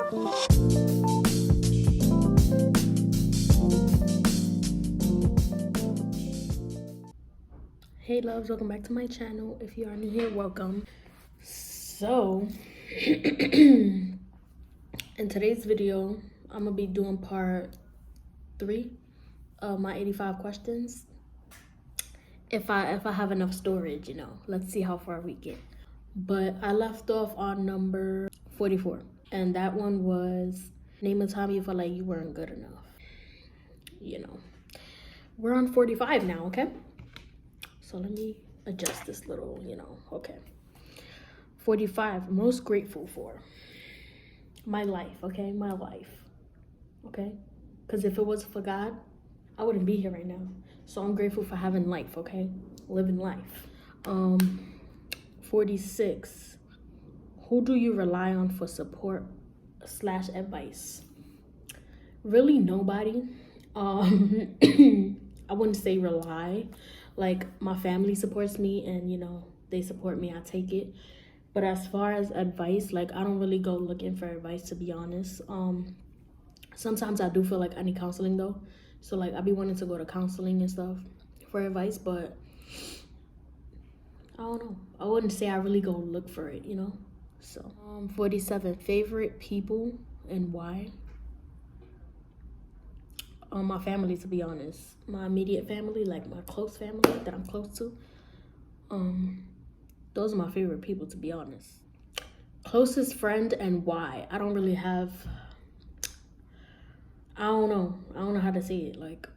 Hey loves, welcome back to my channel. If you are new here, welcome. So in today's video, I'm gonna be doing part 3 of my 85 questions. If I have enough storage, you know, let's see how far we get. But I left off on number 44, and that one was name a time you felt like you weren't good enough. You know, we're on 45 now, okay? So let me adjust this little, you know, okay. 45, most grateful for. My life, okay? My life, okay? Because if it wasn't for God, I wouldn't be here right now. So I'm grateful for having life, okay? Living life. 46, who do you rely on for support / advice? Really nobody. I wouldn't say rely. Like, my family supports me and, you know, they support me, I take it. But as far as advice, like, I don't really go looking for advice, to be honest. Sometimes I do feel like I need counseling though. So like, I be wanting to go to counseling and stuff for advice, but I don't know. I wouldn't say I really go look for it, you know? So 47, favorite people and why? My family, to be honest. My immediate family, like my close family that I'm close to. Those are my favorite people, to be honest. Closest friend and why? I don't really have, I don't know how to say it. Like,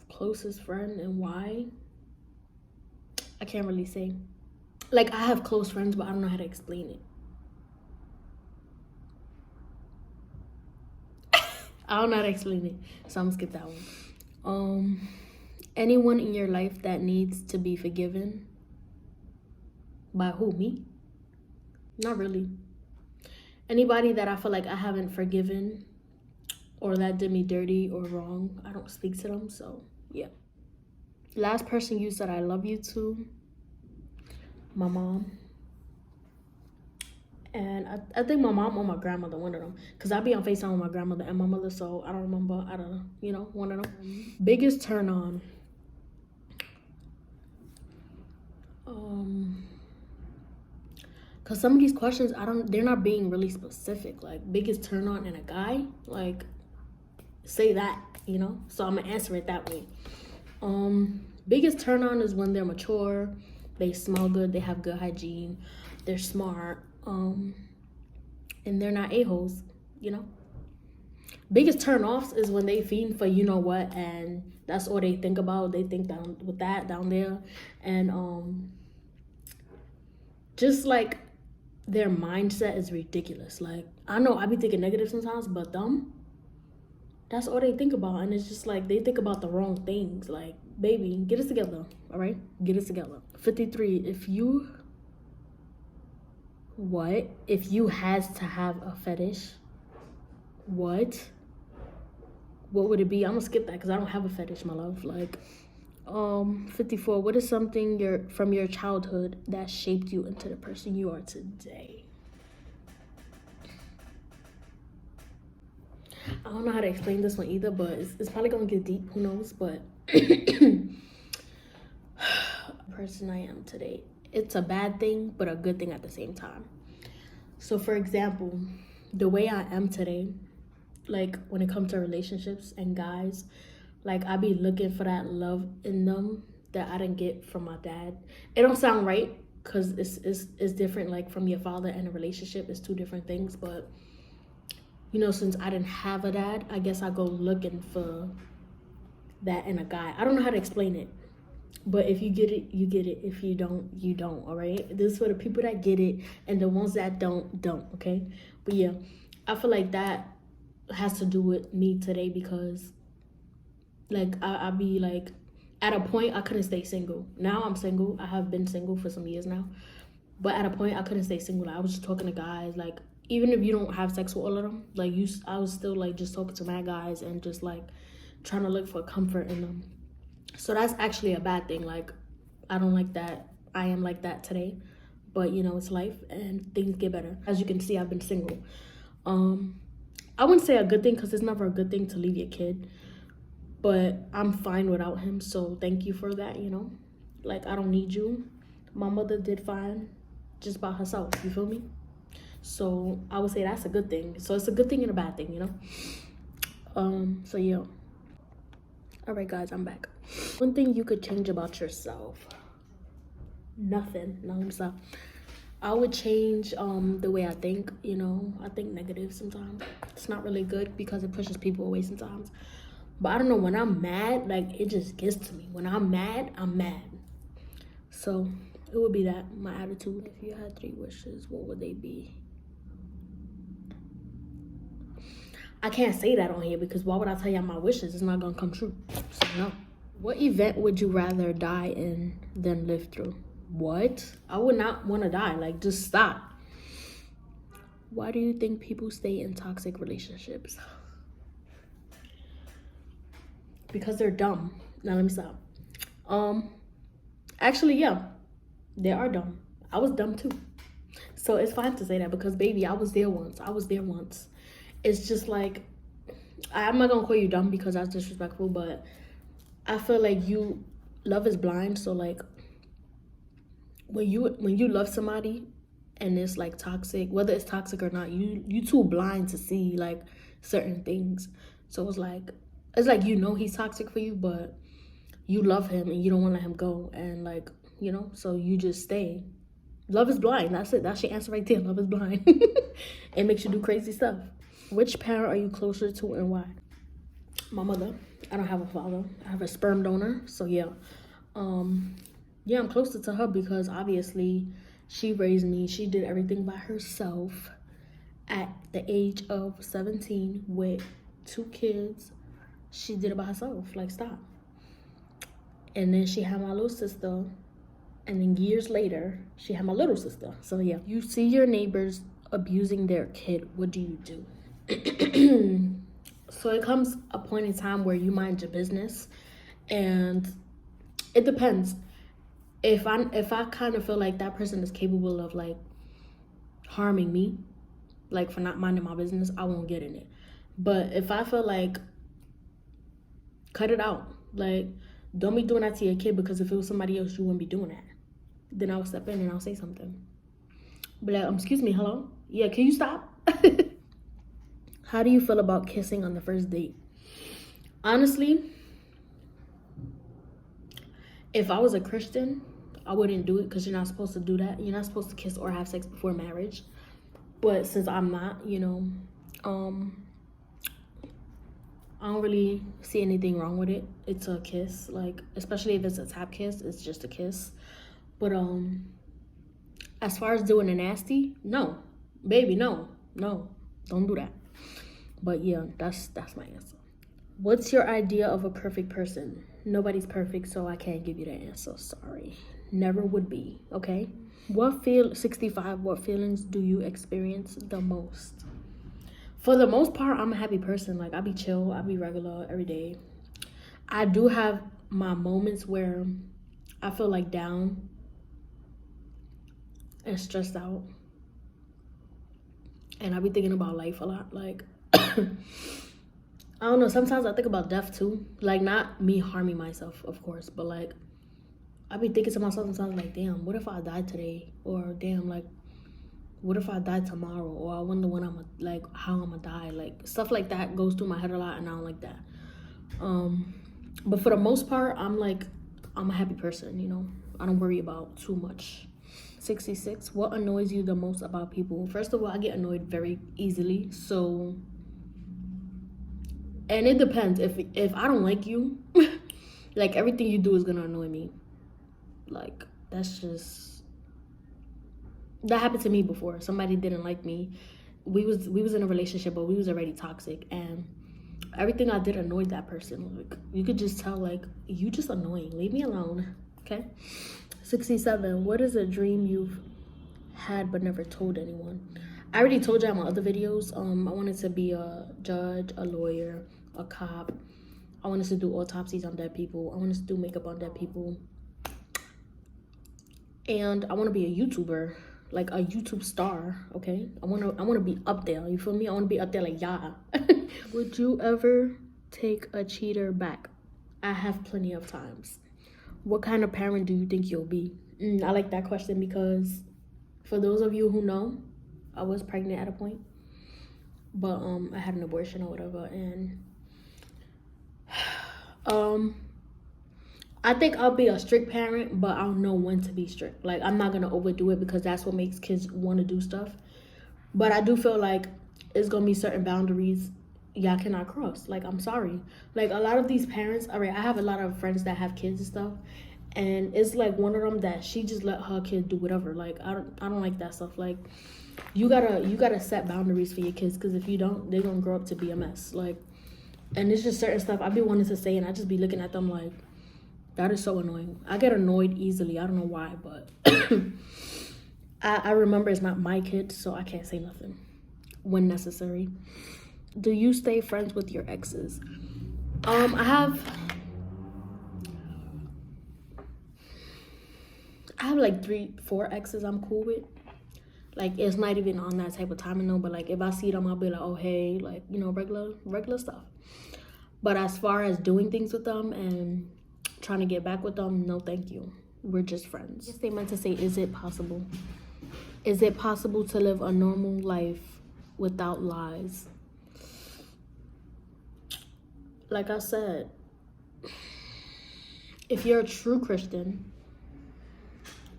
closest friend and why? I can't really say. Like, I have close friends, but I don't know how to explain it. I don't know how to explain it, so I'm gonna skip that one. Anyone in your life that needs to be forgiven? By who? Me? Not really. Anybody that I feel like I haven't forgiven or that did me dirty or wrong, I don't speak to them, so yeah. Last person you said I love you to? My mom. And I think my mom or my grandmother, one of them. Because I be on FaceTime with my grandmother and my mother, so I don't remember. I don't know, you know, one of them. Biggest turn on. Because some of these questions, they're not being really specific. Like, biggest turn on in a guy, like, say that, you know? So I'm going to answer it that way. Biggest turn on is when they're mature, they smell good, they have good hygiene, they're smart, and they're not a-holes, you know? Biggest turn-offs is when they fiend for you know what, and that's all they think about. They think down with that down there, and just like their mindset is ridiculous. Like, I know I be thinking negative sometimes, but them, that's all they think about, and it's just like they think about the wrong things. Like, baby, get it together, all right? Get it together. 53, if you has to have a fetish, what would it be? I'm gonna skip that because I don't have a fetish, my love. Like, 54, what is something from your childhood that shaped you into the person you are today? I don't know how to explain this one either, but it's probably gonna get deep, who knows? But person I am today, it's a bad thing but a good thing at the same time. So for example, the way I am today, like when it comes to relationships and guys, like I be looking for that love in them that I didn't get from my dad. It don't sound right because it's different, like from your father and a relationship. It's two different things, but you know, since I didn't have a dad, I guess I go looking for that in a guy. I don't know how to explain it, but if you get it, you get it. If you don't, you don't, all right? This is for the people that get it, and the ones that don't, okay? But yeah, I feel like that has to do with me today because, like, I be like, at a point, I couldn't stay single. Now I'm single. I have been single for some years now. But at a point, I couldn't stay single. I was just talking to guys, like, even if you don't have sex with all of them, like, I was still, like, just talking to mad guys and just, like, trying to look for comfort in them. So that's actually a bad thing. Like, I don't like that. I am like that today. But, you know, it's life and things get better. As you can see, I've been single. I wouldn't say a good thing because it's never a good thing to leave your kid, but I'm fine without him, so thank you for that, you know. Like, I don't need you. My mother did fine just by herself, you feel me? So I would say that's a good thing. So it's a good thing and a bad thing, you know. So yeah. All right, guys, I'm back. One thing you could change about yourself. Nothing. No, I'm sorry. I would change the way I think, you know. I think negative sometimes. It's not really good because it pushes people away sometimes. But I don't know, when I'm mad, like, it just gets to me. When I'm mad, I'm mad. So it would be that, my attitude. If you had 3 wishes, what would they be? I can't say that on here because why would I tell y'all my wishes? It's not gonna come true. So no. What event would you rather die in than live through? What? I would not want to die. Like, just stop. Why do you think people stay in toxic relationships? Because they're dumb. Now let me stop. Actually, yeah, they are dumb. I was dumb too. So it's fine to say that because, baby, I was there once. It's just like, I'm not gonna call you dumb because that's disrespectful, but I feel like love is blind. So like, when you love somebody and it's like toxic, whether it's toxic or not, you too blind to see like certain things. So it's like you know he's toxic for you, but you love him and you don't want to let him go, and like, you know, so you just stay. Love is blind. That's it. That's your answer right there. Love is blind. It makes you do crazy stuff. Which parent are you closer to and why? My mother. I don't have a father. I have a sperm donor. So yeah. Yeah, I'm closer to her because obviously she raised me. She did everything by herself at the age of 17 with 2 kids. She did it by herself. Like, stop. And then she had my little sister. And then years later, she had my little sister. So yeah. You see your neighbors abusing their kid. What do you do? So it comes a point in time where you mind your business. And it depends. If I kind of feel like that person is capable of like harming me, like for not minding my business, I won't get in it. But if I feel like, cut it out. Like, don't be doing that to your kid, because if it was somebody else, you wouldn't be doing that. Then I'll step in and I'll say something. But like, excuse me, hello? Yeah, can you stop? How do you feel about kissing on the first date? Honestly, if I was a Christian, I wouldn't do it because you're not supposed to do that. You're not supposed to kiss or have sex before marriage. But since I'm not, you know, I don't really see anything wrong with it. It's a kiss, like, especially if it's a tap kiss, it's just a kiss. But as far as doing a nasty, no, baby, no, don't do that. But yeah, that's my answer. What's your idea of a perfect person? Nobody's perfect, so I can't give you the answer. Sorry. Never would be, okay? 65, what feelings do you experience the most? For the most part, I'm a happy person. Like, I be chill, I be regular every day. I do have my moments where I feel like down and stressed out. And I be thinking about life a lot. Like, I don't know, sometimes I think about death too. Like, not me harming myself, of course, but like, I be thinking to myself sometimes, like, damn, what if I die today? Or damn, like, what if I die tomorrow? Or I wonder when how I'm gonna die. Like, stuff like that goes through my head a lot, and I don't like that. But for the most part, I'm a happy person, you know? I don't worry about too much. 66, what annoys you the most about people? First of all, I get annoyed very easily, so... And it depends. If I don't like you, like, everything you do is gonna annoy me. Like, that's just... That happened to me before. Somebody didn't like me. We was in a relationship, but we was already toxic, and everything I did annoyed that person. Like, you could just tell, like, you just annoying. Leave me alone, okay? 67, what is a dream you've had but never told anyone? I already told you in my other videos. I wanted to be a judge, a lawyer, a cop. I wanted to do autopsies on dead people. I wanted to do makeup on dead people. And I want to be a YouTuber. like a YouTube star, okay? I wanna be up there, you feel me? I wanna be up there like yeah. Would you ever take a cheater back? I have plenty of times. What kind of parent do you think you'll be? I like that question because for those of you who know, I was pregnant at a point, but I had an abortion or whatever, and I think I'll be a strict parent, but I'll know when to be strict. Like, I'm not gonna overdo it because that's what makes kids want to do stuff. But I do feel like it's gonna be certain boundaries y'all cannot cross. Like, I'm sorry. Like, a lot of these parents, all right, I have a lot of friends that have kids and stuff, and it's like one of them that she just let her kid do whatever. Like, I don't like that stuff. Like, you gotta set boundaries for your kids, because if you don't, they're gonna grow up to be a mess. Like, and it's just certain stuff I be wanting to say, and I just be looking at them like, that is so annoying. I get annoyed easily. I don't know why, but I remember it's not my kid, so I can't say nothing when necessary. Do you stay friends with your exes? I have like 3-4 exes I'm cool with. Like, it's not even on that type of timing though, but like if I see them, I'll be like, oh hey, like, you know, regular stuff. But as far as doing things with them and trying to get back with them, no thank you. We're just friends. I guess they meant to say, is it possible? Is it possible to live a normal life without lies? Like I said, if you're a true Christian,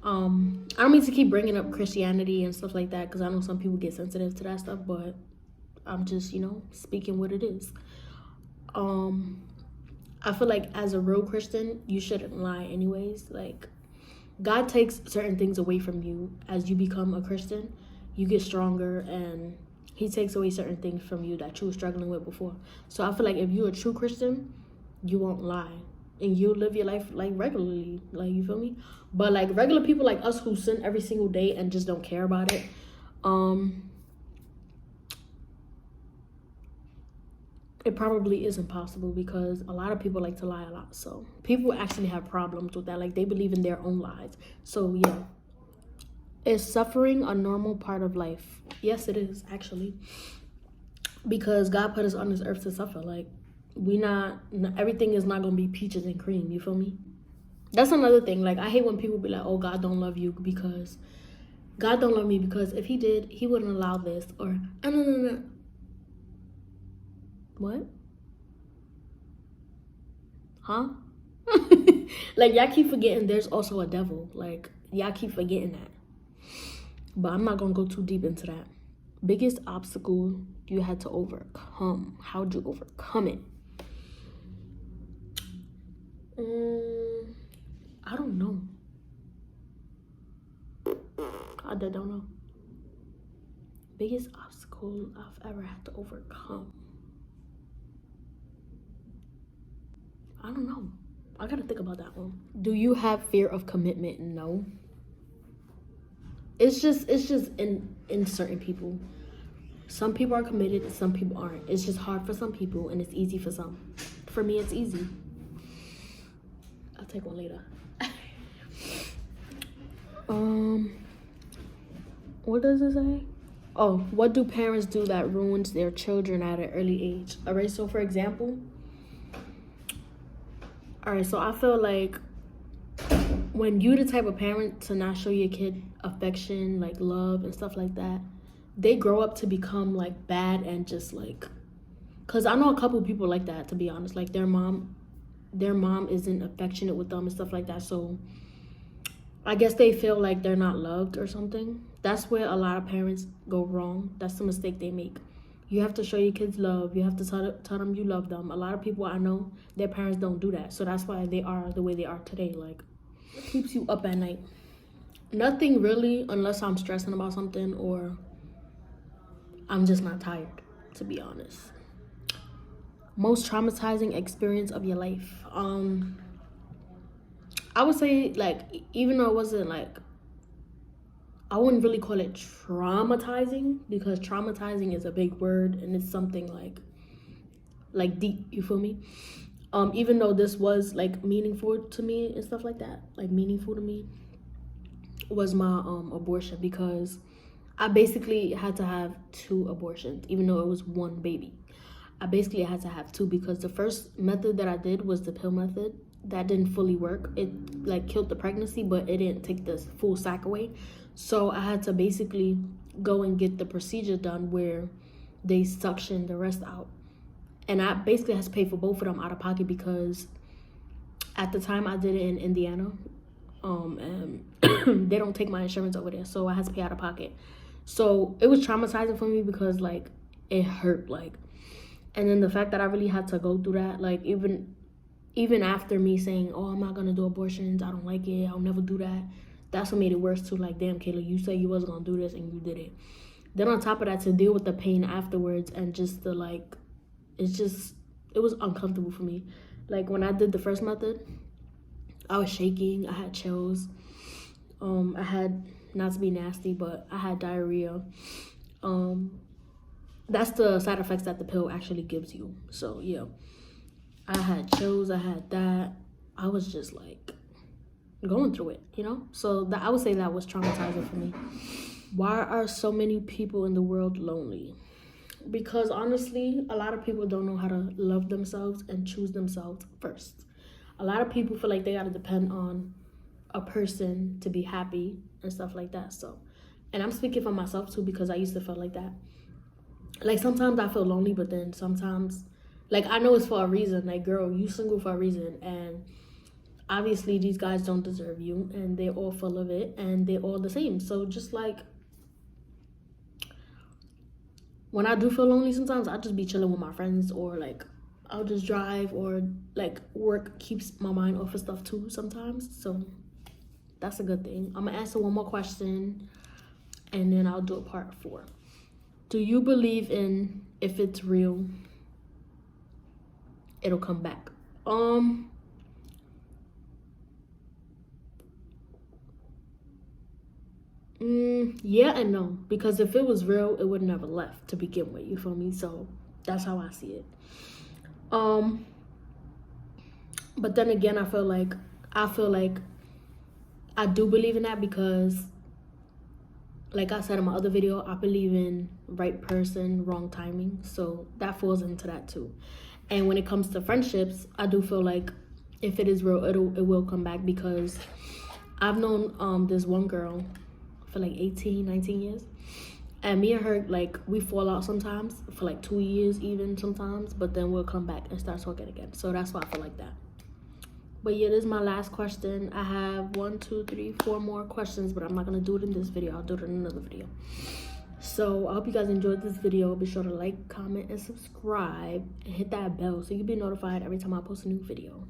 I don't mean to keep bringing up Christianity and stuff like that, because I know some people get sensitive to that stuff, but I'm just, you know, speaking what it is. I feel like as a real Christian, you shouldn't lie anyways. Like, God takes certain things away from you as you become a Christian. You get stronger, and he takes away certain things from you that you were struggling with before. So I feel like if you're a true Christian, you won't lie, and you'll live your life like regularly. Like, you feel me? But like regular people like us who sin every single day and just don't care about it, it probably isn't possible, because a lot of people like to lie a lot. So people actually have problems with that. Like, they believe in their own lies. So yeah. Is suffering a normal part of life? Yes, it is, actually. Because God put us on this earth to suffer. Like, everything is not going to be peaches and cream. You feel me? That's another thing. Like, I hate when people be like, oh, God don't love you because... God don't love me because if he did, he wouldn't allow this. Or, no. What? Huh? Like, y'all keep forgetting there's also a devil. Like, y'all keep forgetting that. But I'm not gonna go too deep into that. Biggest obstacle you had to overcome. How'd you overcome it? I don't know. I don't know. Biggest obstacle I've ever had to overcome. I don't know. I gotta think about that one. Do you have fear of commitment? No. It's just in certain people. Some people are committed and some people aren't. It's just hard for some people and it's easy for some. For me, it's easy. I'll take one later. What does it say? Oh, what do parents do that ruins their children at an early age? All right, so for example, so I feel like when you the type of parent to not show your kid affection, like love and stuff like that, they grow up to become like bad and just like, because I know a couple people like that, to be honest. Like, their mom isn't affectionate with them and stuff like that, so I guess they feel like they're not loved or something. That's where a lot of parents go wrong. That's the mistake they make. You have to show your kids love. You have to tell them you love them. A lot of people I know, their parents don't do that. So that's why they are the way they are today. Like, what keeps you up at night? Nothing really, unless I'm stressing about something or I'm just not tired, to be honest. Most traumatizing experience of your life. I would say, like, even though it wasn't like, I wouldn't really call it traumatizing, because traumatizing is a big word and it's something like deep, you feel me? Even though this was like meaningful to me and stuff like that, like meaningful to me, was my abortion, because I basically had to have 2 abortions, even though it was 1 baby. I basically had to have 2 because the first method that I did was the pill method. That didn't fully work. It like killed the pregnancy, but it didn't take the full sac away. So I had to basically go and get the procedure done where they suction the rest out. And I basically had to pay for both of them out of pocket, because at the time I did it in Indiana. And they don't take my insurance over there, so I had to pay out of pocket. So it was traumatizing for me, because like it hurt, like, and then the fact that I really had to go through that, like even after me saying, oh, I'm not gonna do abortions, I don't like it, I'll never do that, that's what made it worse too. Like, damn, Kayla, you said you wasn't gonna do this and you did it. Then on top of that, to deal with the pain afterwards, and just the like, it was uncomfortable for me. Like when I did the first method, I was shaking, I had chills, I had, not to be nasty, but I had diarrhea. That's the side effects that the pill actually gives you. So yeah, I had chills, I had that. I was just like going through it, you know? So that, I would say that was traumatizing for me. Why are so many people in the world lonely? Because honestly, a lot of people don't know how to love themselves and choose themselves first. A lot of people feel like they gotta depend on a person to be happy and stuff like that. So, and I'm speaking for myself too, because I used to feel like that. Like sometimes I feel lonely, but then sometimes, like, I know it's for a reason. Like, girl, you single for a reason, and obviously these guys don't deserve you, and they're all full of it, and they're all the same. So just like, when I do feel lonely, sometimes I'll just be chilling with my friends, or like I'll just drive, or like work keeps my mind off of stuff too sometimes. So that's a good thing. I'm gonna answer one more question, and then I'll do a part 4. Do you believe in, if it's real, it'll come back? Yeah and no, because if it was real, it would never left to begin with, you feel me? So that's how I see it. But then again, I feel like I do believe in that, because like I said in my other video, I believe in right person, wrong timing. So that falls into that too. And when it comes to friendships, I do feel like if it is real, it will come back, because I've known this one girl for like 18, 19 years. And me and her, like, we fall out sometimes for like 2 years even sometimes, but then we'll come back and start talking again. So that's why I feel like that. But yeah, this is my last question. I have 1, 2, 3, 4 more questions, but I'm not gonna do it in this video. I'll do it in another video. So I hope you guys enjoyed this video. Be sure to like, comment, and subscribe, and hit that bell so you'll be notified every time I post a new video.